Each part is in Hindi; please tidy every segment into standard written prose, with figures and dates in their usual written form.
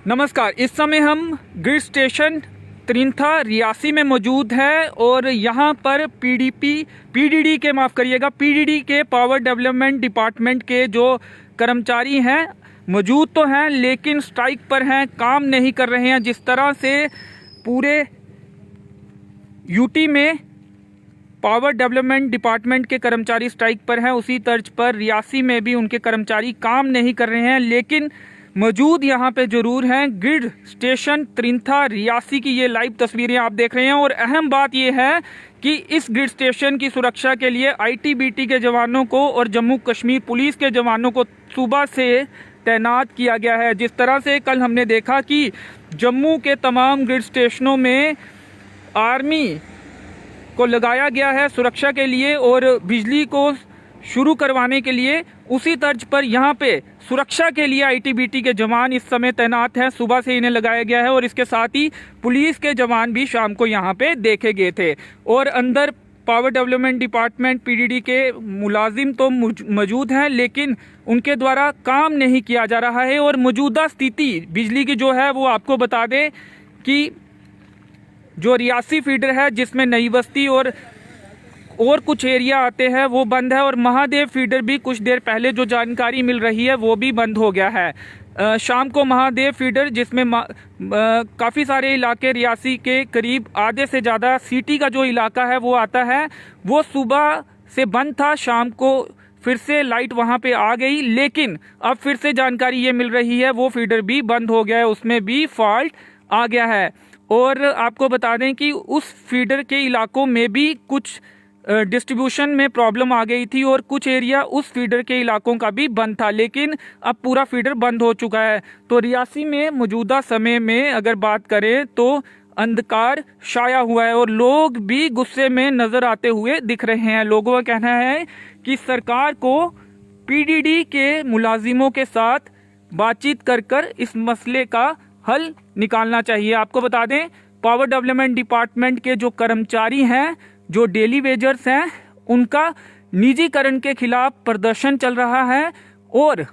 नमस्कार। इस समय हम ग्रिड स्टेशन त्रिंथा रियासी में मौजूद है और यहाँ पर पीडीडी के पावर डेवलपमेंट डिपार्टमेंट के जो कर्मचारी हैं मौजूद तो हैं, लेकिन स्ट्राइक पर हैं, काम नहीं कर रहे हैं। जिस तरह से पूरे यूटी में पावर डेवलपमेंट डिपार्टमेंट के कर्मचारी स्ट्राइक पर हैं, उसी तर्ज पर रियासी में भी उनके कर्मचारी काम नहीं कर रहे हैं, लेकिन मौजूद यहाँ पे जरूर हैं। ग्रिड स्टेशन त्रिंथा रियासी की ये लाइव तस्वीरें आप देख रहे हैं और अहम बात ये है कि इस ग्रिड स्टेशन की सुरक्षा के लिए आईटीबीटी के जवानों को और जम्मू कश्मीर पुलिस के जवानों को सुबह से तैनात किया गया है। जिस तरह से कल हमने देखा कि जम्मू के तमाम ग्रिड स्टेशनों में आर्मी को लगाया गया है सुरक्षा के लिए और बिजली को शुरू करवाने के लिए, उसी तर्ज पर यहाँ पे सुरक्षा के लिए आईटीबीटी के जवान इस समय तैनात हैं। सुबह से इन्हें लगाया गया है और इसके साथ ही पुलिस के जवान भी शाम को यहाँ पे देखे गए थे। और अंदर पावर डेवलपमेंट डिपार्टमेंट पीडीडी के मुलाजिम तो मौजूद हैं, लेकिन उनके द्वारा काम नहीं किया जा रहा है। और मौजूदा स्थिति बिजली की जो है वो आपको बता दें कि जो रियासी फीडर है जिसमें नई बस्ती और कुछ एरिया आते हैं वो बंद है, और महादेव फीडर भी कुछ देर पहले जो जानकारी मिल रही है वो भी बंद हो गया है। शाम को महादेव फीडर जिसमें काफ़ी सारे इलाके रियासी के करीब आधे से ज़्यादा सिटी का जो इलाका है वो आता है, वो सुबह से बंद था। शाम को फिर से लाइट वहाँ पे आ गई, लेकिन अब फिर से जानकारी ये मिल रही है वो फीडर भी बंद हो गया है, उसमें भी फॉल्ट आ गया है। और आपको बता दें कि उस फीडर के इलाकों में भी कुछ डिस्ट्रीब्यूशन में प्रॉब्लम आ गई थी और कुछ एरिया उस फीडर के इलाकों का भी बंद था, लेकिन अब पूरा फीडर बंद हो चुका है। तो रियासी में मौजूदा समय में अगर बात करें तो अंधकार छाया हुआ है और लोग भी गुस्से में नजर आते हुए दिख रहे हैं। लोगों का कहना है कि सरकार को पीडीडी के मुलाजिमों के साथ बातचीत कर इस मसले का हल निकालना चाहिए। आपको बता दें पावर डेवलपमेंट डिपार्टमेंट के जो कर्मचारी हैं, जो डेली वेजर्स हैं, उनका निजीकरण के खिलाफ प्रदर्शन चल रहा है और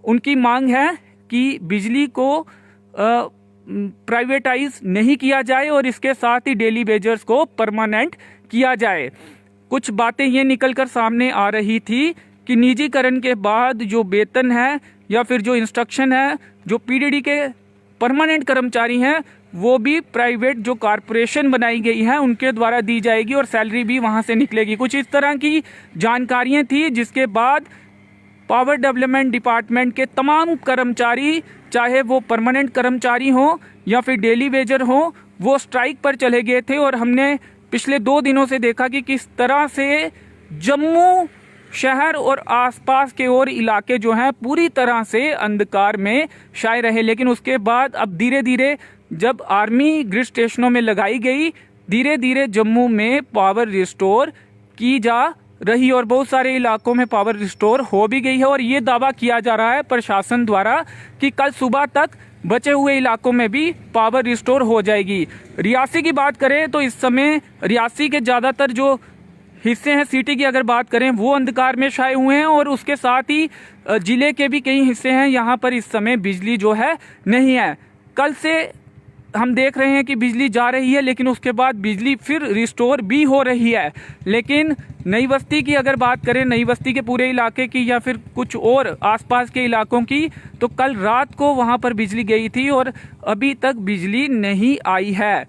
उनकी मांग है कि बिजली को प्राइवेटाइज नहीं किया जाए और इसके साथ ही डेली वेजर्स को परमानेंट किया जाए। कुछ बातें ये निकलकर सामने आ रही थी कि निजीकरण के बाद जो वेतन है या फिर जो इंस्ट्रक्शन है, जो पीडीडी के परमानेंट कर्मचारी हैं वो भी प्राइवेट जो कारपोरेशन बनाई गई है उनके द्वारा दी जाएगी और सैलरी भी वहां से निकलेगी। कुछ इस तरह की जानकारियां थी, जिसके बाद पावर डेवलपमेंट डिपार्टमेंट के तमाम कर्मचारी, चाहे वो परमानेंट कर्मचारी हो या फिर डेली वेजर हो, वो स्ट्राइक पर चले गए थे। और हमने पिछले 2 दिनों से देखा कि किस तरह से जम्मू शहर और आसपास के और इलाके जो हैं पूरी तरह से अंधकार में छाए रहे। लेकिन उसके बाद अब धीरे धीरे जब आर्मी ग्रिड स्टेशनों में लगाई गई, धीरे धीरे जम्मू में पावर रिस्टोर की जा रही और बहुत सारे इलाकों में पावर रिस्टोर हो भी गई है। और ये दावा किया जा रहा है प्रशासन द्वारा कि कल सुबह तक बचे हुए इलाकों में भी पावर रिस्टोर हो जाएगी। रियासी की बात करें तो इस समय रियासी के ज़्यादातर जो हिस्से हैं सिटी की अगर बात करें वो अंधकार में छाए हुए हैं और उसके साथ ही जिले के भी कई हिस्से हैं यहाँ पर इस समय बिजली जो है नहीं है। कल से हम देख रहे हैं कि बिजली जा रही है, लेकिन उसके बाद बिजली फिर रिस्टोर भी हो रही है। लेकिन नई बस्ती की अगर बात करें, नई बस्ती के पूरे इलाके की या फिर कुछ और आसपास के इलाकों की, तो कल रात को वहाँ पर बिजली गई थी और अभी तक बिजली नहीं आई है।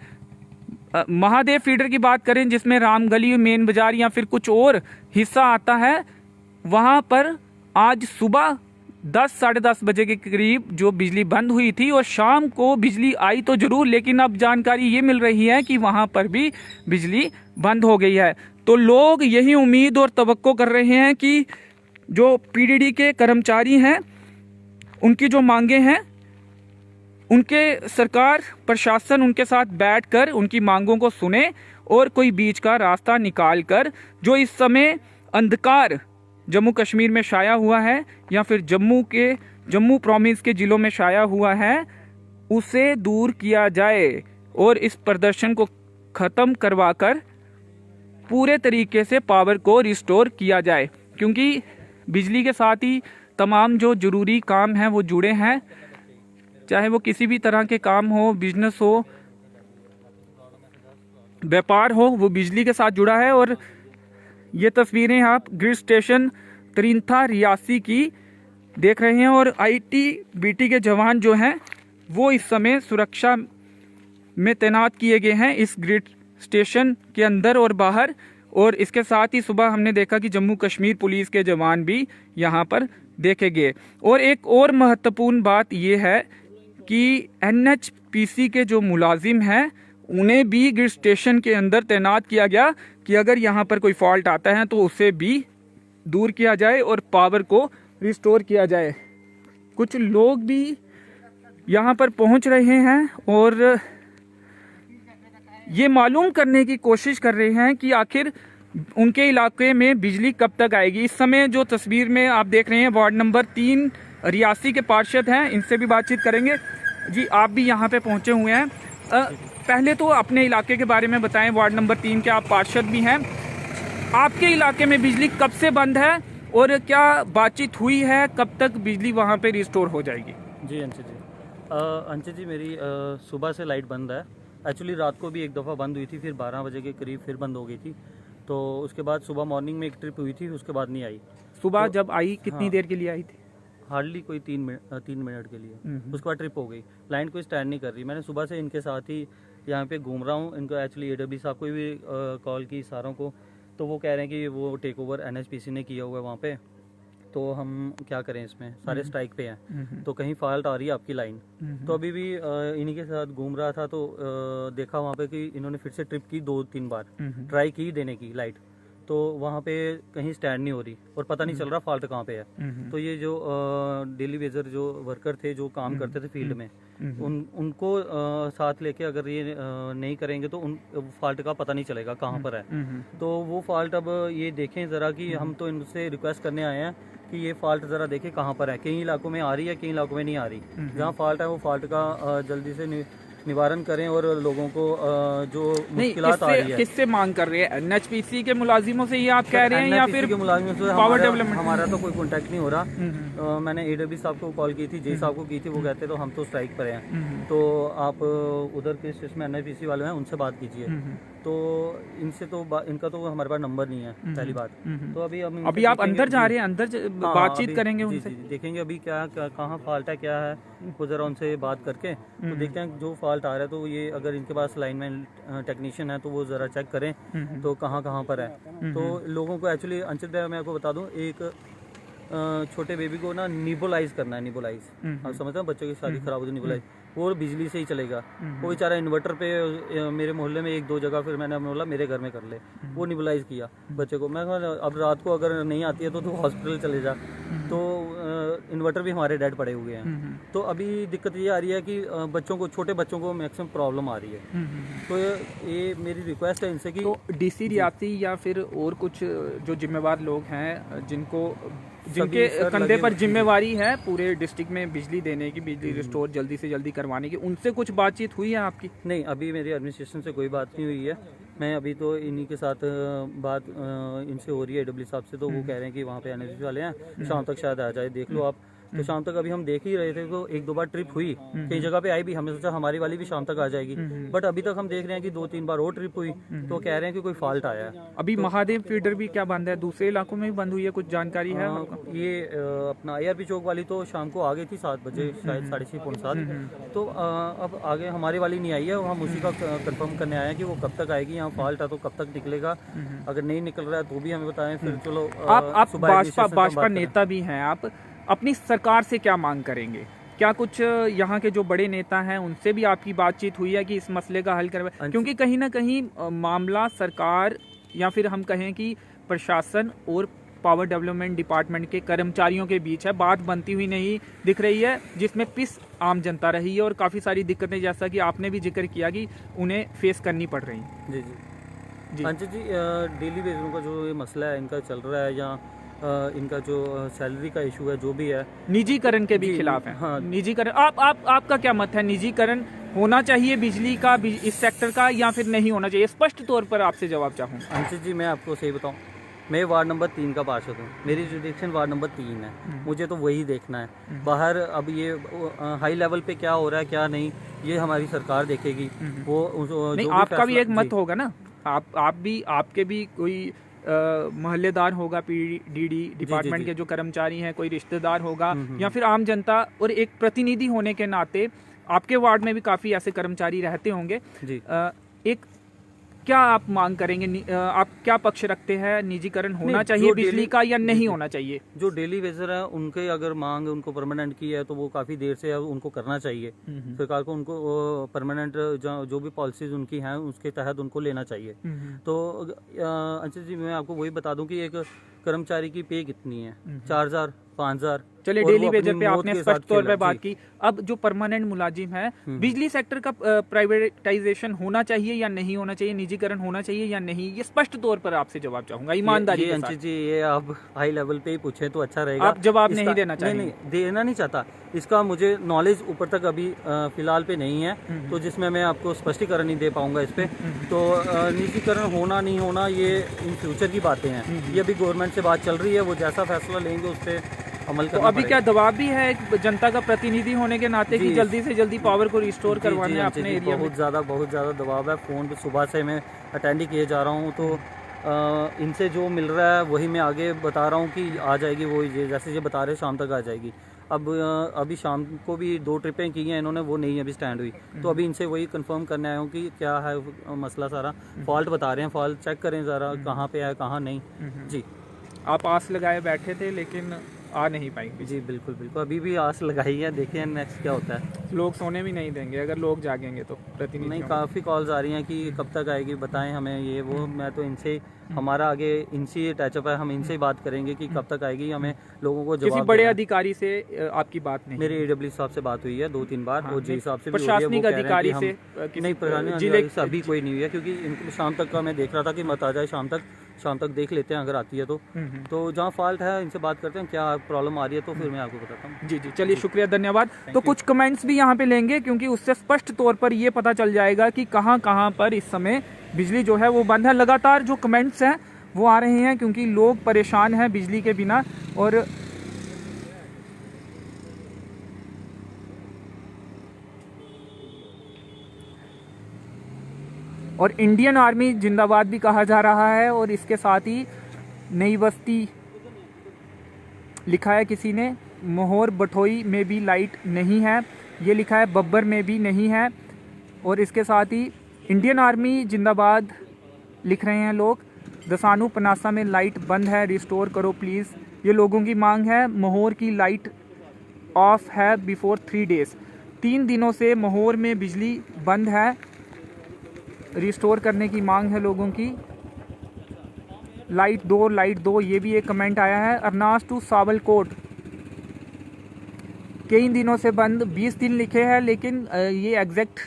महादेव फीडर की बात करें जिसमें रामगली, मेन बाजार या फिर कुछ और हिस्सा आता है, वहाँ पर आज सुबह 10 साढ़े 10 बजे के करीब जो बिजली बंद हुई थी और शाम को बिजली आई तो जरूर, लेकिन अब जानकारी ये मिल रही है कि वहाँ पर भी बिजली बंद हो गई है। तो लोग यही उम्मीद और तवक्को कर रहे हैं कि जो पीडीडी के कर्मचारी हैं उनकी जो मांगे हैं, उनके सरकार प्रशासन उनके साथ बैठकर उनकी मांगों को सुने और कोई बीच का रास्ता निकाल कर जो इस समय अंधकार जम्मू कश्मीर में छाया हुआ है या फिर जम्मू प्रोविंस के जिलों में छाया हुआ है, उसे दूर किया जाए और इस प्रदर्शन को ख़त्म करवाकर पूरे तरीके से पावर को रिस्टोर किया जाए। क्योंकि बिजली के साथ ही तमाम जो ज़रूरी काम हैं वो जुड़े हैं। चाहे वो किसी भी तरह के काम हो, बिजनेस हो, व्यापार हो, वो बिजली के साथ जुड़ा है। और ये तस्वीरें आप ग्रिड स्टेशन त्रिंथा रियासी की देख रहे हैं। और ITBT के जवान जो हैं वो इस समय सुरक्षा में तैनात किए गए हैं इस ग्रिड स्टेशन के अंदर और बाहर। और इसके साथ ही सुबह हमने देखा कि जम्मू कश्मीर पुलिस के जवान भी यहाँ पर देखे गए। और एक और महत्वपूर्ण बात यह है कि NHPC के जो मुलाजिम हैं उन्हें भी ग्रिड स्टेशन के अंदर तैनात किया गया कि अगर यहाँ पर कोई फॉल्ट आता है तो उसे भी दूर किया जाए और पावर को रिस्टोर किया जाए। कुछ लोग भी यहाँ पर पहुँच रहे हैं और ये मालूम करने की कोशिश कर रहे हैं कि आखिर उनके इलाके में बिजली कब तक आएगी। इस समय जो तस्वीर में आप देख रहे हैं वार्ड नंबर 3 रियासी के पार्षद हैं, इनसे भी बातचीत करेंगे। जी, आप भी यहाँ पे पहुँचे हुए हैं, पहले तो अपने इलाके के बारे में बताएं। वार्ड नंबर 3 के आप पार्षद भी हैं, आपके इलाके में बिजली कब से बंद है और क्या बातचीत हुई है, कब तक बिजली वहाँ पे रिस्टोर हो जाएगी? जी अंशित जी मेरी सुबह से लाइट बंद है। एक्चुअली रात को भी एक दफ़ा बंद हुई थी, फिर 12 बजे के करीब फिर बंद हो गई थी। तो उसके बाद सुबह मॉर्निंग में एक ट्रिप हुई थी, उसके बाद नहीं आई। सुबह तो, जब आई कितनी देर के लिए आई थी? हार्डली कोई 3 मिनट के लिए। उसके बाद ट्रिप हो गई, लाइन कोई स्टैंड नहीं कर रही। मैंने सुबह से इनके साथ ही यहाँ पे घूम रहा हूँ। इनको एक्चुअली AWB साहब को भी कॉल की, सारों को, तो वो कह रहे हैं कि वो टेक ओवर NHPC ने किया हुआ है वहाँ पे। तो हम क्या करें, इसमें सारे स्ट्राइक पे हैं, तो कहीं फॉल्ट आ रही है आपकी लाइन। तो अभी भी इन्हीं के साथ घूम रहा था तो देखा वहाँ पे कि इन्होंने फिर से ट्रिप की 2-3 बार ट्राई की देने की लाइट, तो वहाँ पे कहीं स्टैंड नहीं हो रही और पता नहीं चल रहा फॉल्ट कहाँ पे है। तो ये जो डेली वेजर जो वर्कर थे जो काम करते थे फील्ड में, उनको साथ लेके अगर ये नहीं करेंगे तो उन फॉल्ट का पता नहीं चलेगा कहाँ पर है। तो वो फॉल्ट अब ये देखें ज़रा कि हम तो इनसे रिक्वेस्ट करने आए हैं कि ये फॉल्ट ज़रा देखें कहाँ पर है। कई इलाकों में आ रही है, कई इलाकों में नहीं आ रही। जहाँ फॉल्ट है वो फॉल्ट का जल्दी से निवारण करें और लोगों को जो मुश्किलात आ रही है। किससे मांग कर रहे हैं? NHPC के मुलाजिमों से ये आप कह रहे हैं या फिर के मुलाजिमों से? Power development? हमारा तो कोई कांटेक्ट नहीं हो रहा। मैंने AWB साहब को कॉल की थी, जे साहब को की थी, वो कहते तो हम तो स्ट्राइक पर हैं, तो आप उधर के स्टेशन में NHPC वाले हैं उनसे बात कीजिए। तो इनसे तो इनका तो हमारे पास नंबर नहीं है, पहली बात। तो अभी आप अंदर जा रहे हैं, अंदर बातचीत करेंगे उनसे, देखेंगे अभी क्या कहाँ फॉल्ट है, क्या है, वो जरा उनसे बात करके तो देखते हैं जो फॉल्ट आ रहा है। तो ये अगर इनके पास लाइनमैन टेक्नीशियन है तो वो जरा चेक करें तो कहाँ पर है। तो लोगों को एक्चुअली अंशित भाई मैं आपको बता दूं, एक छोटे बेबी को ना निबोलाइज करना है। निबोलाइज आप समझते हैं, बच्चों की शादी खराब हो तो निबोलाइज वो बिजली से ही चलेगा। वो बेचारा इन्वर्टर पे मेरे मोहल्ले में 1-2 जगह, फिर मैंने बोला मेरे घर में कर ले, वो निबोलाइज किया बच्चे को। मैं अब रात को अगर नहीं आती है तो तू हॉस्पिटल चले जा। तो इन्वर्टर भी हमारे डेड पड़े हुए हैं। तो अभी दिक्कत ये आ रही है कि बच्चों को, छोटे बच्चों को मैक्सिमम प्रॉब्लम आ रही है। तो ये मेरी रिक्वेस्ट है इनसे कि तो DC रियासी या फिर और कुछ जो जिम्मेवार लोग हैं जिनके कंधे पर जिम्मेवारी है पूरे डिस्ट्रिक्ट में बिजली देने की, बिजली रिस्टोर जल्दी से जल्दी करवाने की, उनसे कुछ बातचीत हुई है आपकी? नहीं, अभी मेरी एडमिनिस्ट्रेशन से कोई बात नहीं हुई है। मैं अभी तो इन्हीं के साथ बात इनसे हो रही है, AWB साहब से। तो वो कह रहे हैं कि वहाँ पे NHPC वाले हैं, शाम तक शायद आ जाए, देख लो आप। तो शाम तक अभी हम देख ही रहे थे, तो 1-2 बार ट्रिप हुई, कई जगह पे आई भी, हमने सोचा हमारी वाली भी शाम तक आ जाएगी। बट अभी तक हम देख रहे हैं कि 2-3 बार और ट्रिप हुई, तो कह रहे हैं कि कोई फॉल्ट आया है। अभी महादेव फीडर भी क्या बंद है? दूसरे इलाकों में भी बंद हुई है, कुछ जानकारी है? ये अपना ARP चौक वाली तो शाम को आ गई थी 7 बजे, शायद 6:30-7। तो अब आगे हमारी वाली नहीं आई है, हम उसी का कंफर्म करने आए हैं कि वो कब तक आएगी, यहाँ फॉल्ट है तो कब तक निकलेगा। अगर नहीं निकल रहा है तो भी हमें बताएं, फिर चलो। आप भाजपा नेता भी हैं, आप अपनी सरकार से क्या मांग करेंगे? क्या कुछ यहाँ के जो बड़े नेता हैं उनसे भी आपकी बातचीत हुई है कि इस मसले का हल करवाए? क्योंकि कहीं ना कहीं मामला सरकार या फिर हम कहें कि प्रशासन और पावर डेवलपमेंट डिपार्टमेंट के कर्मचारियों के बीच है, बात बनती हुई नहीं दिख रही है, जिसमें पिस आम जनता रही है और काफ़ी सारी दिक्कतें, जैसा कि आपने भी जिक्र किया, कि उन्हें फेस करनी पड़ रही। जी अंशित जी, डेली वेजरों का जो ये मसला है इनका चल रहा है, या इनका जो सैलरी का इशू है, जो भी है, निजीकरण के भी खिलाफ है। हाँ, निजीकरण, आपका क्या मत है? निजीकरण होना चाहिए बिजली का, इस सेक्टर का, या फिर नहीं होना चाहिए? स्पष्ट तौर पर आपसे जवाब चाहूँ। अंशित जी मैं आपको सही बताऊँ, मैं वार्ड नंबर 3 का पार्षद हूँ, मेरी जुडिक्शन वार्ड नंबर 3 है, मुझे तो वही देखना है। बाहर अब ये हाई लेवल पे क्या हो रहा है क्या नहीं, ये हमारी सरकार देखेगी। वो नहीं, जो आपका भी फैसला- एक मत जी। होगा ना, आप भी, आपके भी कोई मोहल्लेदार होगा, पीडीडी डिपार्टमेंट जी। के जो कर्मचारी हैं, कोई रिश्तेदार होगा, हम्म। या फिर आम जनता, और एक प्रतिनिधि होने के नाते आपके वार्ड में भी काफी ऐसे कर्मचारी रहते होंगे। जी। एक क्या आप मांग करेंगे, आप क्या पक्ष रखते हैं, निजीकरण होना नहीं, चाहिए जो बिजली डेली- का या जी, नहीं जी। होना चाहिए? जो डेली वेजर है उनके अगर मांग उनको परमानेंट की है तो वो काफ़ी देर से उनको करना चाहिए। सरकार को उनको परमानेंट जो भी पॉलिसीज उनकी हैं उसके तहत उनको लेना चाहिए। तो अंशु जी, मैं आपको वही बता दूं कि एक कर्मचारी की पे कितनी है, 4,000 5,000। चलिए, और डेली वो वेजर अपनी पे मौत आपने के स्पष्ट साथ तौर खेला। पे बात जी। की। अब जो परमानेंट मुलाजिम है, बिजली सेक्टर का प्राइवेटाइजेशन होना चाहिए या नहीं होना चाहिए, निजीकरण होना चाहिए या नहीं, ये स्पष्ट तौर पर आपसे जवाब चाहूंगा ईमानदारी ये के अंशु साथ। जी, ये आप हाई लेवल पे ही पूछे तो अच्छा रहेगा। आप जवाब इसका- नहीं देना चाहेंगे? नहीं, देना नहीं चाहता। इसका मुझे नॉलेज ऊपर तक अभी फिलहाल पे नहीं है, तो जिसमें मैं आपको स्पष्टीकरण नहीं दे पाऊंगा इस पे। तो निजीकरण होना नहीं होना ये इन फ्यूचर की बातें हैं, ये अभी गवर्नमेंट से बात चल रही है, वो जैसा फैसला लेंगे उस पर अमल तो करना अभी क्या पड़ेगा। दबाव भी है एक जनता का प्रतिनिधि होने के नाते कि जी। जल्दी से जल्दी पावर को रिस्टोर जी, करवाना है अंशु अपने जी, एरिया में? बहुत ज़्यादा दबाव है। फ़ोन पे सुबह से मैं अटेंड ही किए जा रहा हूँ, तो इनसे जो मिल रहा है वही मैं आगे बता रहा हूँ कि आ जाएगी, वो जैसे ये बता रहे शाम तक आ जाएगी। अब अभी शाम को भी 2 ट्रिपें की हैं इन्होंने, वो नहीं अभी स्टैंड हुई, तो अभी इनसे वही कंफर्म करने आया हूँ कि क्या है मसला सारा। फॉल्ट बता रहे हैं, फॉल्ट चेक करें ज़रा कहाँ पे है कहाँ नहीं। जी। आप आस लगाए बैठे थे लेकिन आ नहीं पाएंगे। जी बिल्कुल बिल्कुल, अभी भी आस लगाई है, देखिए नेक्स्ट क्या होता है। लोग सोने भी नहीं देंगे अगर लोग जागेंगे तो नहीं, प्रतिनिधि। काफ़ी कॉल्स आ रही हैं कि कब तक आएगी, बताएं हमें ये वो। मैं तो इनसे, हमारा आगे इनसे टचअप है, हम इनसे ही बात करेंगे कि कब तक आएगी, हमें लोगों को किसी जवाब बड़े देना है। अधिकारी से आपकी बात नहीं? मेरे AW साहब से बात हुई है 2-3 बार, हाँ, और जी साहब से भी हो रही है। प्रशासनिक वो कह रहे हैं अधिकारी कि हम- से नहीं, प्रशासनिक जिले अधिकारी से अभी कोई नहीं हुई है, क्योंकि इनको शाम तक का मैं देख रहा था कि मत आ जाए शाम तक देख लेते हैं अगर आती है तो जहाँ फॉल्ट है इनसे बात करते हैं, क्या प्रॉब्लम आ रही है तो फिर मैं आपको बताता हूँ। जी जी, चलिए शुक्रिया, धन्यवाद। तो कुछ कमेंट्स भी यहाँ पे लेंगे क्योंकि उससे स्पष्ट तौर पर ये पता चल जाएगा कि कहाँ कहाँ पर इस समय बिजली जो है वो बंद है। लगातार जो कमेंट्स हैं वो आ रहे हैं क्योंकि लोग परेशान हैं बिजली के बिना। और इंडियन आर्मी जिंदाबाद भी कहा जा रहा है, और इसके साथ ही नई बस्ती लिखा है किसी ने, मोहर बठोई में भी लाइट नहीं है, ये लिखा है बब्बर में भी नहीं है, और इसके साथ ही इंडियन आर्मी जिंदाबाद लिख रहे हैं लोग। दसानू पनासा में लाइट बंद है, रिस्टोर करो प्लीज़, ये लोगों की मांग है। मोहर की लाइट ऑफ है बिफोर 3 डेज, 3 दिनों से मोहर में बिजली बंद है, रिस्टोर करने की मांग है लोगों की। लाइट दो, ये भी एक कमेंट आया है। अरनास टू सावलकोट कई दिनों से बंद, 20 दिन लिखे हैं, लेकिन ये एग्जैक्ट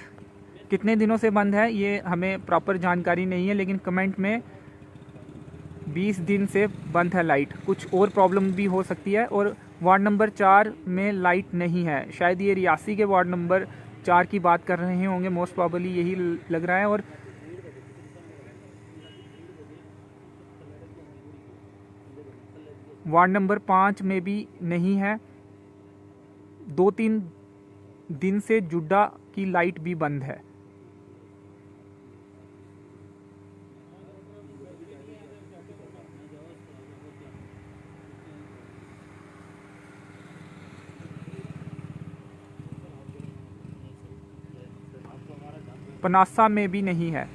कितने दिनों से बंद है ये हमें प्रॉपर जानकारी नहीं है, लेकिन कमेंट में 20 दिन से बंद है लाइट। कुछ और प्रॉब्लम भी हो सकती है। और वार्ड नंबर 4 में लाइट नहीं है, शायद ये रियासी के वार्ड नंबर 4 की बात कर रहे होंगे, मोस्ट प्रॉबली यही लग रहा है। और वार्ड नंबर 5 में भी नहीं है। 2-3 दिन से जुड्डा की लाइट भी बंद है। पनासा में भी नहीं है,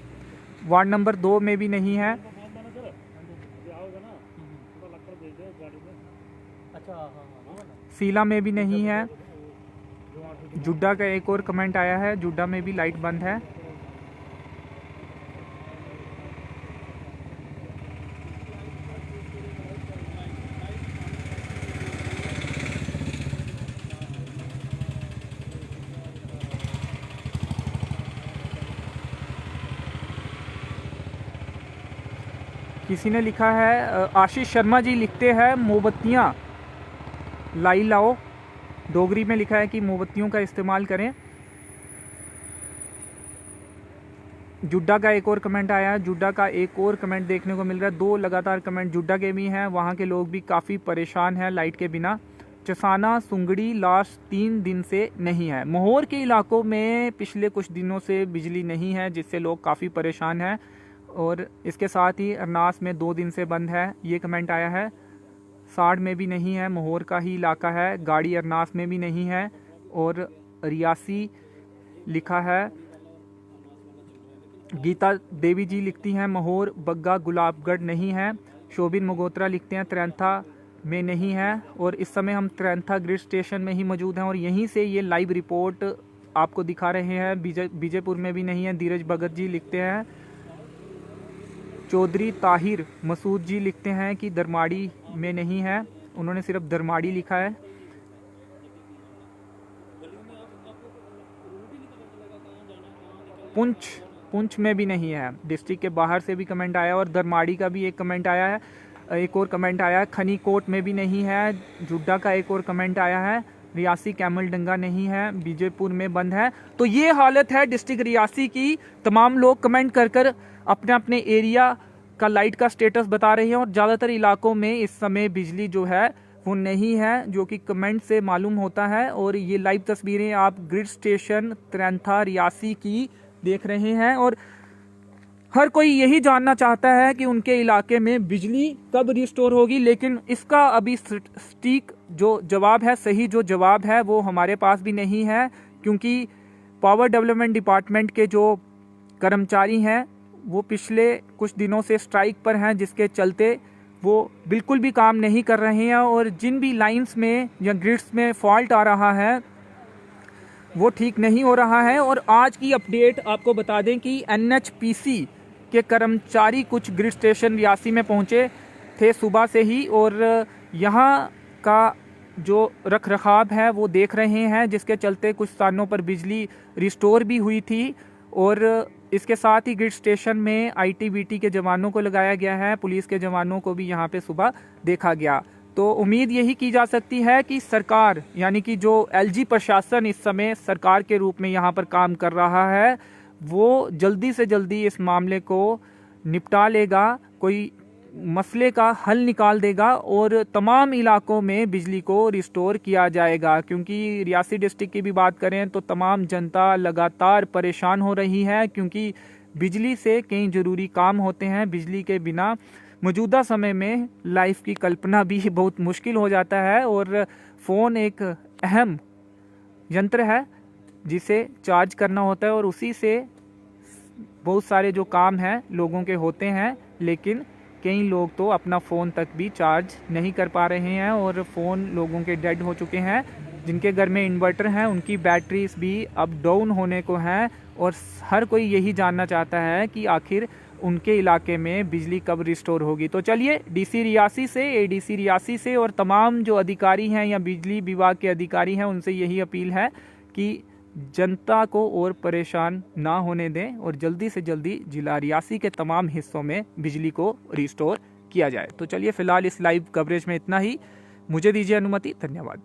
वार्ड नंबर 2 में भी नहीं है। सीला में भी नहीं है। जुड्डा का एक और कमेंट आया है, जुड्डा में भी लाइट बंद है। किसी ने लिखा है, आशीष शर्मा जी लिखते हैं मोमबत्तियाँ लाई लाओ, डोगरी में लिखा है कि मोमबत्तियों का इस्तेमाल करें। जुड्डा का एक और कमेंट आया है। जुड्डा का एक और कमेंट देखने को मिल रहा है, 2 लगातार कमेंट जुड्डा के भी हैं। वहाँ के लोग भी काफ़ी परेशान हैं लाइट के बिना। चसाना सुंगड़ी लास्ट 3 दिन से नहीं है। मोहर के इलाकों में पिछले कुछ दिनों से बिजली नहीं है, जिससे लोग काफ़ी परेशान हैं। और इसके साथ ही अरनास में 2 दिन से बंद है, ये कमेंट आया है। साड़ में भी नहीं है, मोहर का ही इलाका है। गाड़ी अरनास में भी नहीं है। और रियासी लिखा है। गीता देवी जी लिखती हैं मोहर बग्गा गुलाबगढ़ नहीं है। शोभिन मगोत्रा लिखते हैं त्रैंथा में नहीं है। और इस समय हम त्रैंथा ग्रिड स्टेशन में ही मौजूद हैं और यहीं से ये लाइव रिपोर्ट आपको दिखा रहे हैं। बीजेपुर में भी नहीं है। धीरज भगत जी लिखते हैं। चौधरी ताहिर मसूद जी लिखते हैं कि दरमाड़ी में नहीं है, उन्होंने सिर्फ दरमाड़ी लिखा है। पुंछ में भी नहीं है, डिस्ट्रिक्ट के बाहर से भी कमेंट आया। और दरमाड़ी का भी एक कमेंट आया है, एक और कमेंट आया है। खनीकोट में भी नहीं है। जुड्डा का एक और कमेंट आया है। रियासी कैमल डंगा नहीं है। बीजेपुर में बंद है। तो ये हालत है डिस्ट्रिक्ट रियासी की। तमाम लोग कमेंट कर अपने अपने एरिया का लाइट का स्टेटस बता रहे हैं और ज़्यादातर इलाकों में इस समय बिजली जो है वो नहीं है, जो कि कमेंट से मालूम होता है। और ये लाइव तस्वीरें आप ग्रिड स्टेशन त्रैंथा रियासी की देख रहे हैं। और हर कोई यही जानना चाहता है कि उनके इलाके में बिजली कब रिस्टोर होगी, लेकिन इसका अभी सटीक जो जवाब है, सही जो जवाब है वो हमारे पास भी नहीं है। क्योंकि पावर डेवलपमेंट डिपार्टमेंट के जो कर्मचारी हैं वो पिछले कुछ दिनों से स्ट्राइक पर हैं, जिसके चलते वो बिल्कुल भी काम नहीं कर रहे हैं। और जिन भी लाइंस में या ग्रिड्स में फॉल्ट आ रहा है वो ठीक नहीं हो रहा है। और आज की अपडेट आपको बता दें कि NHPC के कर्मचारी कुछ ग्रिड स्टेशन रियासी में पहुंचे थे सुबह से ही, और यहाँ का जो रखरखाव है वो देख रहे हैं, जिसके चलते कुछ स्थानों पर बिजली रिस्टोर भी हुई थी। और इसके साथ ही ग्रिड स्टेशन में ITBT के जवानों को लगाया गया है, पुलिस के जवानों को भी यहाँ पे सुबह देखा गया। तो उम्मीद यही की जा सकती है कि सरकार यानी कि जो LG प्रशासन इस समय सरकार के रूप में यहाँ पर काम कर रहा है वो जल्दी से जल्दी इस मामले को निपटा लेगा, कोई मसले का हल निकाल देगा और तमाम इलाकों में बिजली को रिस्टोर किया जाएगा। क्योंकि रियासी डिस्ट्रिक्ट की भी बात करें तो तमाम जनता लगातार परेशान हो रही है, क्योंकि बिजली से कई ज़रूरी काम होते हैं। बिजली के बिना मौजूदा समय में लाइफ की कल्पना भी बहुत मुश्किल हो जाता है। और फ़ोन एक अहम यंत्र है जिसे चार्ज करना होता है और उसी से बहुत सारे जो काम हैं लोगों के होते हैं। लेकिन कई लोग तो अपना फ़ोन तक भी चार्ज नहीं कर पा रहे हैं और फ़ोन लोगों के डेड हो चुके हैं। जिनके घर में इन्वर्टर हैं उनकी बैटरीज भी अब डाउन होने को हैं। और हर कोई यही जानना चाहता है कि आखिर उनके इलाके में बिजली कब रिस्टोर होगी। तो चलिए DC रियासी से, ADC रियासी से और तमाम जो अधिकारी हैं या बिजली विभाग के अधिकारी हैं उनसे यही अपील है कि जनता को और परेशान ना होने दें और जल्दी से जल्दी जिला रियासी के तमाम हिस्सों में बिजली को रिस्टोर किया जाए। तो चलिए फिलहाल इस लाइव कवरेज में इतना ही, मुझे दीजिए अनुमति। धन्यवाद।